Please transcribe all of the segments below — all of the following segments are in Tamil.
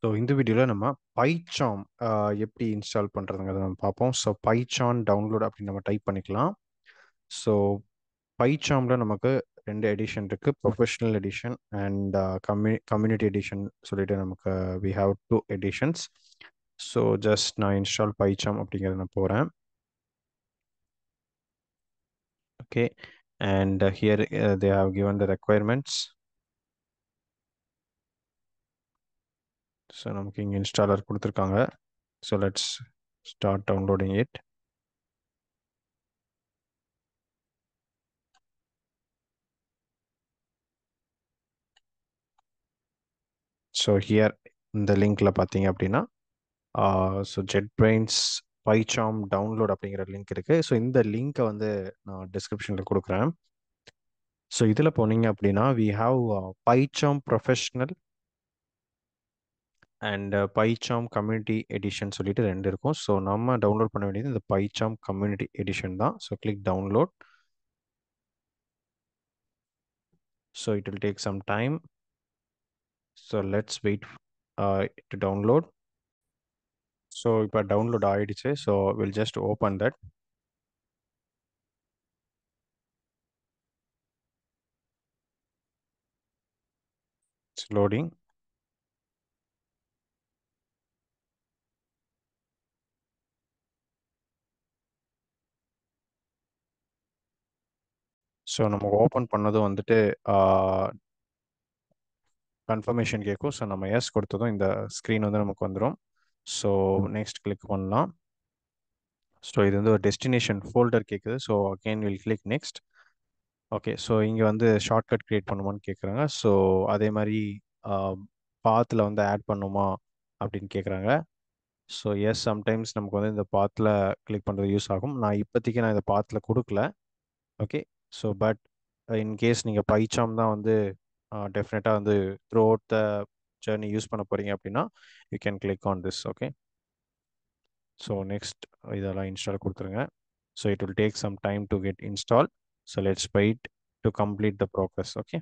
ஸோ இந்த வீடியோவில் நம்ம பைச்சாம் எப்படி இன்ஸ்டால் பண்ணுறதுங்கிறத நம்ம பார்ப்போம். ஸோ பைச்சான் டவுன்லோட் அப்படின்னு நம்ம டைப் பண்ணிக்கலாம். ஸோ பைச்சாமில் நமக்கு ரெண்டு எடிஷன் இருக்குது, professional edition and community edition சொல்லிட்டு நமக்கு we have two editions. So just நான் இன்ஸ்டால் பைச்சாம் அப்படிங்கிறத நான் போகிறேன். Okay, and here they have given the requirements. So நமக்கு இங்கே இன்ஸ்டாலர் கொடுத்துருக்காங்க. So let's start downloading it. So here இந்த லிங்க்ல பார்த்தீங்க அப்படின்னா ஸோ ஜெட்பிரைன்ஸ் பைச்சாம் டவுன்லோட் அப்படிங்கிற லிங்க் இருக்குது. ஸோ இந்த லிங்க்கை வந்து நான் டிஸ்கிரிப்ஷனில் கொடுக்குறேன். ஸோ இதில் போனீங்க அப்படின்னா we have PyCharm professional and PyCharm community edition சொல்லிட்டு ரெண்டு இருக்கும். ஸோ நம்ம டவுன்லோட் பண்ண வேண்டியது இந்த பைச்சாம் கம்யூனிட்டி எடிஷன் தான். So click download. So it will take some time. So let's wait to download. So இப்போ டவுன்லோட் ஆயிடுச்சு. So will just open that. It's loading. So நம்ம ஓப்பன் பண்ணதும் வந்துட்டு கன்ஃபர்மேஷன் கேட்கும். ஸோ நம்ம எஸ் கொடுத்ததும் இந்த ஸ்க்ரீன் வந்து நமக்கு வந்துடும். ஸோ நெக்ஸ்ட் கிளிக் பண்ணலாம். ஸோ இது வந்து ஒரு டெஸ்டினேஷன் ஃபோல்டர் கேட்குது. So again will click next. Okay, so இங்கே வந்து ஷார்ட்கட் க்ரியேட் பண்ணுமான்னு கேட்குறாங்க. ஸோ அதே மாதிரி பாத்தில் வந்து ஆட் பண்ணுமா அப்படின்னு கேட்குறாங்க. ஸோ எஸ், சம்டைம்ஸ் நமக்கு வந்து இந்த பாத்தில் கிளிக் பண்ணுறது யூஸ் ஆகும். இப்போதைக்கு நான் இந்த பாத்தில் கொடுக்கல. ஓகே, ஸோ பட் இன்கேஸ் நீங்கள் பைச்சாம் தான் வந்து டெஃபினட்டாக வந்து throughout the journey use பண்ண போகிறீங்க அப்படின்னா you can click on this. Okay, so next இதெல்லாம் இன்ஸ்டால் கொடுத்துருங்க. So it will take some time to get install. So let's wait to complete the progress. Okay,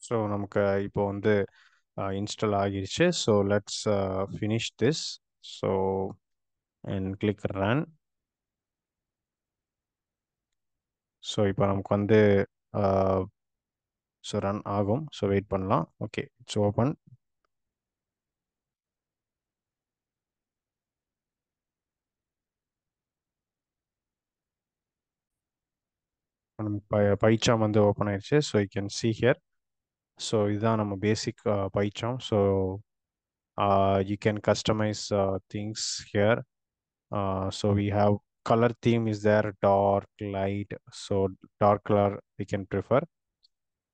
so நமக்கு இப்போ வந்து இன்ஸ்டால் ஆகிருச்சு. So let's finish this. So and click run. So இப்போ நமக்கு வந்து ஸோ ரன் ஆகும். ஸோ வெயிட் பண்ணலாம். Okay, it's open. பைச்சாம் வந்து ஓப்பன் ஆயிடுச்சு. So you can see here. So இதுதான் நம்ம basic PyCharm. So you can customize things here. So we have color theme is there, dark, light. So dark color we can prefer.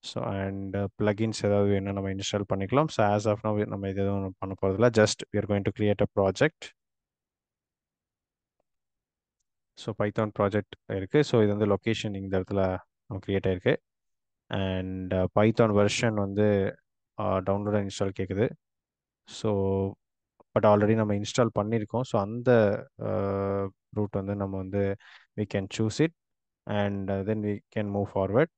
So and plugins ஏதாவது வேணும் நம்ம இன்ஸ்டால் பண்ணிக்கலாம். ஸோ ஆஸ் ஆஃப் நவ் நம்ம இது எதுவும் பண்ண போகிறதில்ல. Just we are going to create a project. So Python project இருக்குது. ஸோ இது வந்து லொக்கேஷன் இந்த இடத்துல க்ரியேட் ஆயிருக்கு. அண்ட் பைத்தான் வெர்ஷன் வந்து டவுன்லோட் அண்ட் இன்ஸ்டால் கேட்குது. ஸோ பட் ஆல்ரெடி நம்ம இன்ஸ்டால் பண்ணியிருக்கோம். ஸோ அந்த ரூட் வந்து நம்ம வந்து we can choose it and then we can move forward.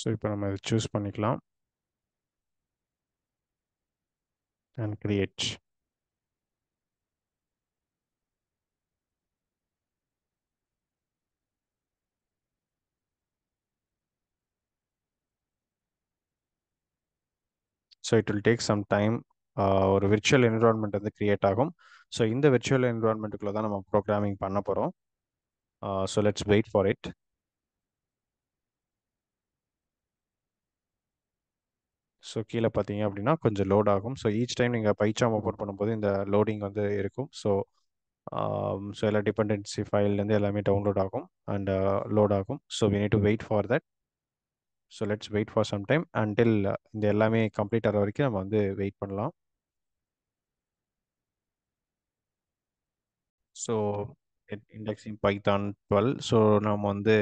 So இப்போ நம்ம இதை சூஸ் பண்ணிக்கலாம் and create. So it will take some time. ஒரு விர்ச்சுவல் என்விரான்மெண்ட் வந்து கிரியேட் ஆகும். ஸோ இந்த விர்ச்சுவல் என்விரான்மெண்ட்டுக்குள்ள தான் நம்ம ப்ரோக்ராமிங் பண்ண போகிறோம். So let's wait for it. So கீழே பார்த்தீங்க அப்படின்னா கொஞ்சம் லோட் ஆகும். ஸோ ஈச் டைம் நீங்கள் பைச்சாம் ஓப்பன் பண்ணும்போது இந்த லோடிங் வந்து இருக்கும். ஸோ எல்லா டிபெண்டன்சி ஃபைல்லேருந்து எல்லாமே டவுன்லோட் ஆகும் அண்ட் லோட் ஆகும். So we need to wait for that. So let's wait for some time until இந்த எல்லாமே கம்ப்ளீட் ஆகிற வரைக்கும் நம்ம வந்து வெயிட் பண்ணலாம். So indexing Python 12. ஸோ நம்ம வந்து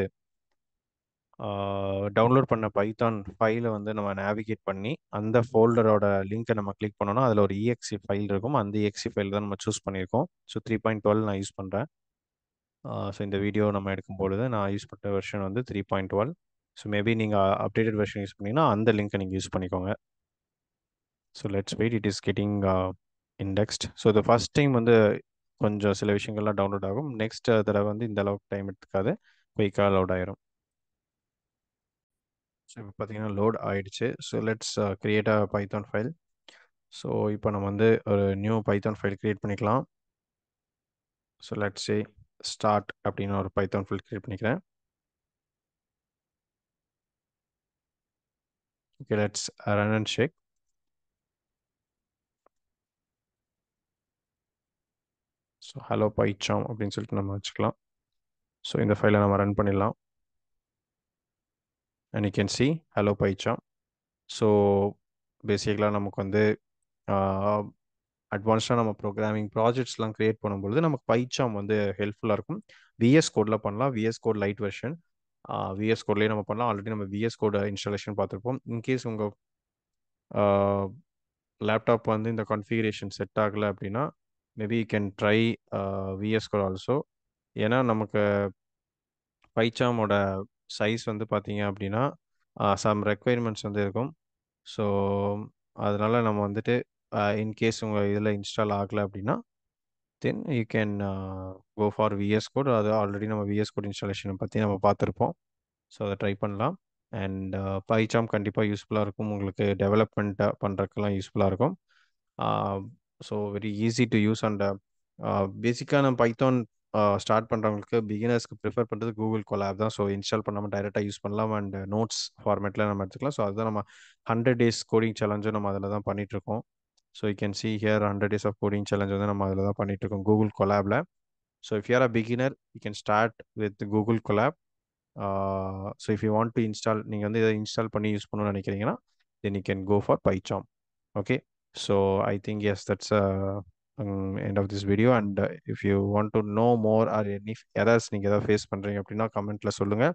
டவுன்லோட் பண்ண பைத்தான் ஃபைலை வந்து நம்ம நேவிகேட் பண்ணி அந்த ஃபோல்டரோட லிங்க்கை நம்ம கிளிக் பண்ணோம்னா அதில் ஒரு EXE ஃபைல் இருக்கும். அந்த EXE ஃபைல் தான் நம்ம சூஸ் பண்ணியிருக்கோம். ஸோ 3.12 நான் யூஸ் பண்ணுறேன். ஸோ இந்த வீடியோ நம்ம எடுக்கும்பொழுது நான் யூஸ் பண்ண வெர்ஷன் வந்து 3.12. ஸோ மேபி நீங்கள் அப்டேட்டட் வெர்ஷன் யூஸ் பண்ணிங்கன்னா அந்த லிங்க்கை நீங்கள் யூஸ் பண்ணிக்கோங்க. So let's wait, it is getting indexed. So இது ஃபர்ஸ்ட் டைம் வந்து கொஞ்சம் சில விஷயங்கள்லாம் டவுன்லோட் ஆகும். நெக்ஸ்ட் தடவை வந்து இந்த அளவுக்கு டைம் எடுத்துக்காது, குயிக்காக லோட் ஆயிரும். ஸோ இப்போ பார்த்தீங்கன்னா லோட் ஆயிடுச்சு. So let's create a Python file. So இப்போ நம்ம வந்து ஒரு நியூ பைத்தான் ஃபைல் கிரியேட் பண்ணிக்கலாம். ஸோ லெட்ஸ் சே ஸ்டார்ட் அப்படின்னு ஒரு பைத்தான் ஃபைல் கிரியேட் பண்ணிக்கிறேன். Okay, let's run and check. So hello PyCharm அப்படின்னு சொல்லிட்டு நம்ம வச்சுக்கலாம். ஸோ இந்த ஃபைலை நம்ம ரன் பண்ணிடலாம். And you can see hello PyCharm. So பேசிக்கலாக நமக்கு வந்து அட்வான்ஸ்டாக நம்ம ப்ரோக்ராமிங் ப்ராஜெக்ட்ஸ்லாம் க்ரியேட் பண்ணும்பொழுது நமக்கு பைச்சாம் வந்து ஹெல்ப்ஃபுல்லாக இருக்கும். விஎஸ் கோடில் பண்ணலாம். VS Code lite version. VS கோட்லேயே நம்ம பண்ணலாம். ஆல்ரெடி நம்ம விஎஸ் கோட் இன்ஸ்டாலேஷன் பார்த்துருப்போம். இன்கேஸ் உங்கள் லேப்டாப் வந்து இந்த கான்ஃபிகரேஷன் செட் ஆகலை அப்படின்னா maybe you can try VS Code also. ஏன்னா நமக்கு பைச்சாமோட சைஸ் வந்து பார்த்தீங்க அப்படின்னா சம் ரெக்குயர்மெண்ட்ஸ் வந்து இருக்கும். ஸோ அதனால் நம்ம வந்துட்டு இன்கேஸ் உங்கள் இதில் இன்ஸ்டால் ஆகலை அப்படின்னா then you can go for VS Code. அது ஆல்ரெடி நம்ம விஎஸ் கோட் இன்ஸ்டாலேஷனை பற்றி நம்ம பார்த்துருப்போம். ஸோ அதை ட்ரை பண்ணலாம். அண்ட் பைச்சாம் கண்டிப்பாக யூஸ்ஃபுல்லாக இருக்கும். உங்களுக்கு டெவலப்மெண்ட்டாக பண்ணுறதுக்கெல்லாம் யூஸ்ஃபுல்லாக இருக்கும். So very easy to use. And பேசிக்காக நம்ம பைத்தான் ஸ்டார்ட் பண்ணுறவங்களுக்கு பிகினர்ஸ்க்கு ப்ரிஃபர் பண்ணுறது கூகுள் கொலாப் தான். ஸோ இன்ஸ்டால் பண்ணாமல் டைரெக்டாக யூஸ் பண்ணலாம். அண்ட் நோட்ஸ் ஃபார்மேட்டில் நம்ம எடுத்துக்கலாம். ஸோ அதுதான் நம்ம 100 டேஸ் கோடிங் சேலஞ்சும் நம்ம அதில் தான் பண்ணிகிட்ருக்கோம். So you can see here 100 days of coding challenge வந்து நம்ம அதில் தான் பண்ணிகிட்ருக்கோம் கூகுள் கொலாபில். So if you are a beginner you can start with Google Colab. So if you want to install, நீங்கள் வந்து இதை இன்ஸ்டால் பண்ணி யூஸ் பண்ணணும்னு நினைக்கிறீங்கன்னா then you can go for PyCharm. Okay, so I think as that's end of this video. And if you want to know more or any errors நீங்கள் எதாவது ஃபேஸ் பண்ணுறீங்க அப்படின்னா கமெண்ட்டில் சொல்லுங்கள்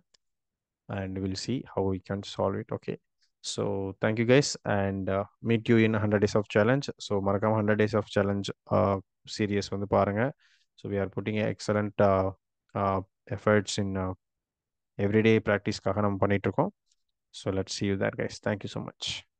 and we'll see how we can solve it. Okay, so thank you guys and meet you in 100 days of challenge. So மறக்காம 100 days of challenge series வந்து பாருங்க. So we are putting excellent efforts in everyday practice காக நம்ம பண்ணிட்டு இருக்கோம். So let's see you there guys. Thank you so much.